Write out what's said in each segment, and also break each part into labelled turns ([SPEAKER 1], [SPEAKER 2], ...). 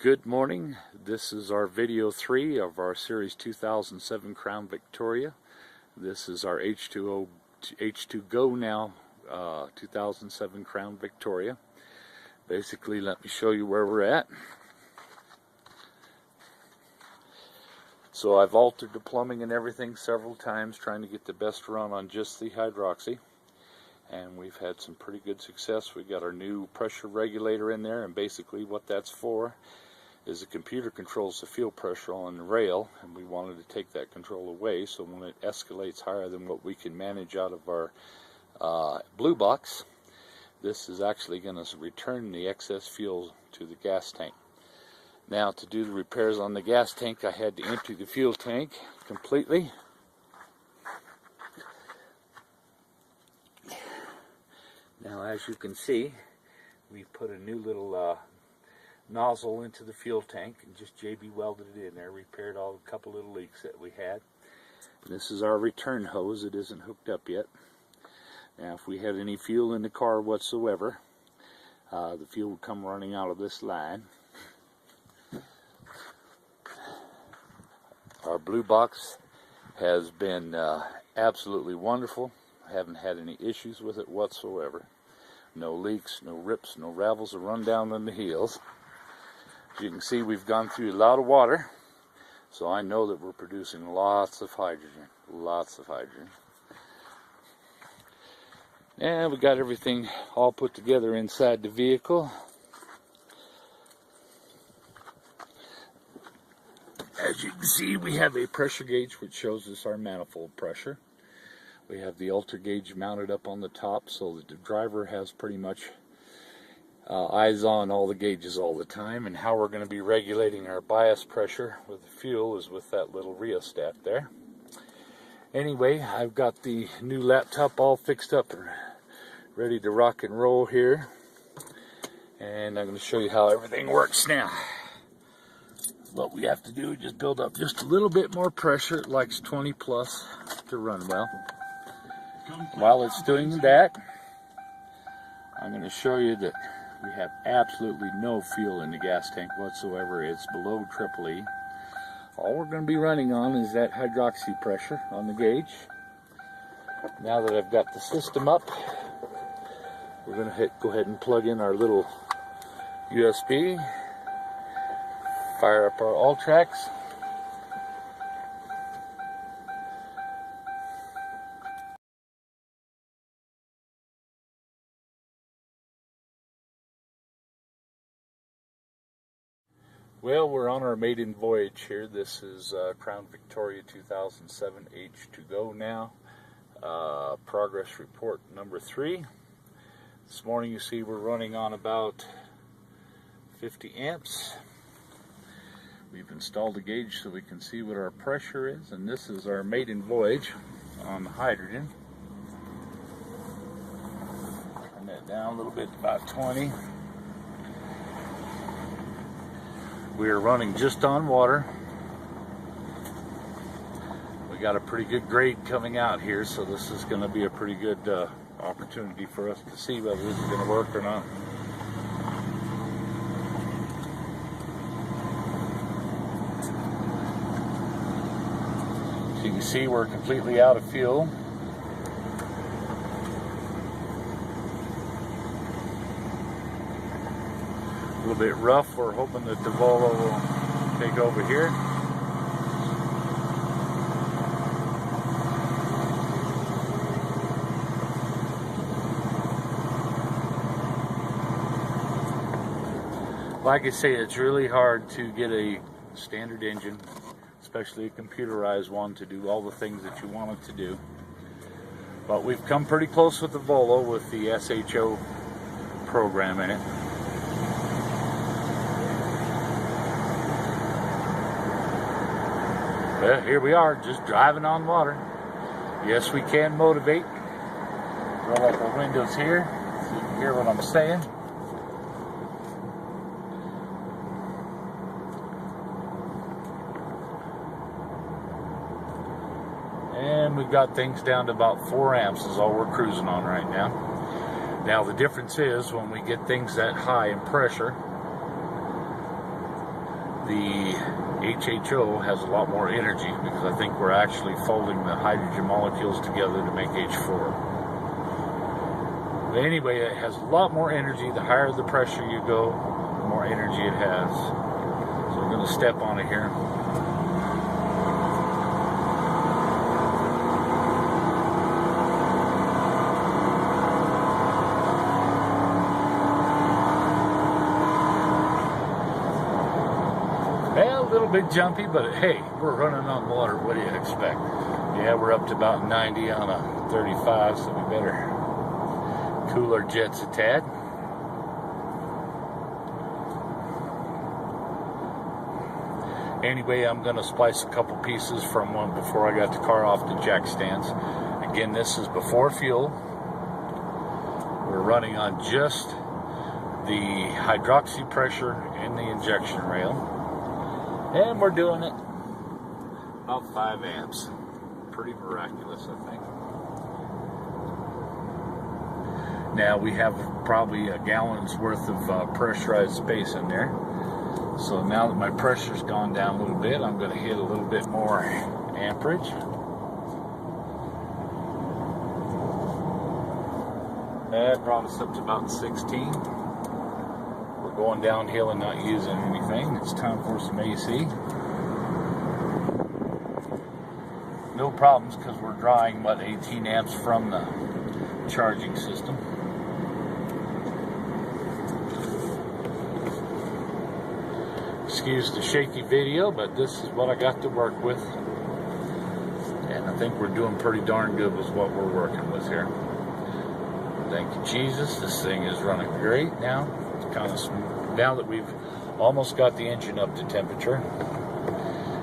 [SPEAKER 1] Good morning. This is our video 3 of our Series 2007 Crown Victoria. This is our H2O H2Go now 2007 Crown Victoria. Basically, let me show you where we're at. So I've altered the plumbing and everything several times, trying to get the best run on just the hydroxy. And we've had some pretty good success. We got our new pressure regulator in there, and basically what that's for is the computer controls the fuel pressure on the rail, and we wanted to take that control away, so when it escalates higher than what we can manage out of our blue box, this is actually going to return the excess fuel to the gas tank. Now, to do the repairs on the gas tank, I had to empty the fuel tank completely. Now, as you can see, we put a new little nozzle into the fuel tank and just JB welded it in there, repaired a couple little leaks that we had. And this is our return hose. It isn't hooked up yet. Now, if we had any fuel in the car whatsoever, the fuel would come running out of this line. Our blue box has been absolutely wonderful. I haven't had any issues with it whatsoever. No leaks, no rips, no ravels or run down on the heels. As you can see, we've gone through a lot of water, so I know that we're producing lots of hydrogen. Lots of hydrogen. And we got everything all put together inside the vehicle. As you can see, we have a pressure gauge which shows us our manifold pressure. We have the ultra gauge mounted up on the top so that the driver has pretty much eyes on all the gauges all the time. And how we're going to be regulating our bias pressure with the fuel is with that little rheostat there. Anyway, I've got the new laptop all fixed up and ready to rock and roll here. And I'm going to show you how everything works now. What we have to do is just build up just a little bit more pressure. It likes 20 plus to run well. While it's doing that, I'm going to show you that we have absolutely no fuel in the gas tank whatsoever. It's below EEE. All we're going to be running on is that hydroxy pressure on the gauge. Now that I've got the system up, we're going to go ahead and plug in our little USB, fire up our Ultrax. Well, we're on our maiden voyage here. This is Crown Victoria 2007 H2Go now. Progress report number 3. This morning you see we're running on about 50 amps. We've installed a gauge so we can see what our pressure is, and this is our maiden voyage on the hydrogen. Turn that down a little bit, about 20. We are running just on water. We got a pretty good grade coming out here, so this is going to be a pretty good opportunity for us to see whether this is going to work or not. So you can see we're completely out of fuel. A little bit rough. We're hoping that the Volvo will take over here. Like I say, it's really hard to get a standard engine, especially a computerized one, to do all the things that you want it to do. But we've come pretty close with the Volvo with the HHO program in it. Well, here we are, just driving on water. Yes, we can motivate. Roll up our windows here so you can hear what I'm saying. And we've got things down to about 4 amps is all we're cruising on right now. Now the difference is when we get things that high in pressure, the HHO has a lot more energy, because I think we're actually folding the hydrogen molecules together to make H4. But anyway, it has a lot more energy. The higher the pressure you go, the more energy it has. So we're going to step on it here. A little bit jumpy, but hey, we're running on water. What do you expect? Yeah, we're up to about 90 on a 35, so we better cool our jets a tad. Anyway, I'm going to splice a couple pieces from one before I got the car off the jack stands. Again, this is before fuel. We're running on just the hydroxy pressure and the injection rail. And we're doing it about 5 amps. Pretty miraculous, I think. Now we have probably a gallon's worth of pressurized space in there. So now that my pressure's gone down a little bit, I'm going to hit a little bit more amperage. That brought us up to about 16. We're going downhill and not using anything. It's time for some AC. No problems, because we're drawing, what, 18 amps from the charging system. Excuse the shaky video, but this is what I got to work with. And I think we're doing pretty darn good with what we're working with here. Thank you, Jesus. This thing is running great now. It's kind of smooth. Now that we've almost got the engine up to temperature,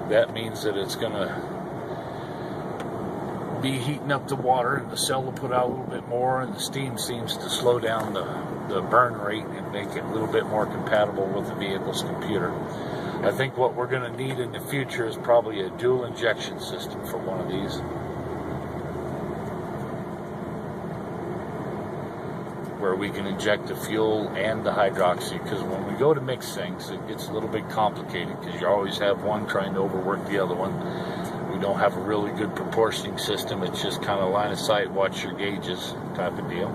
[SPEAKER 1] that means that it's going to be heating up the water, and the cell will put out a little bit more, and the steam seems to slow down the burn rate and make it a little bit more compatible with the vehicle's computer. I think what we're going to need in the future is probably a dual injection system for one of these, where we can inject the fuel and the hydroxy, because when we go to mix things, it gets a little bit complicated, because you always have one trying to overwork the other one. We don't have a really good proportioning system. It's just kind of line of sight, watch your gauges type of deal.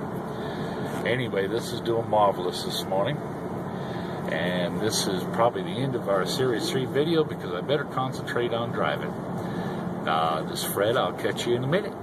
[SPEAKER 1] Anyway, this is doing marvelous this morning. And this is probably the end of our Series 3 video, because I better concentrate on driving. This is Fred. I'll catch you in a minute.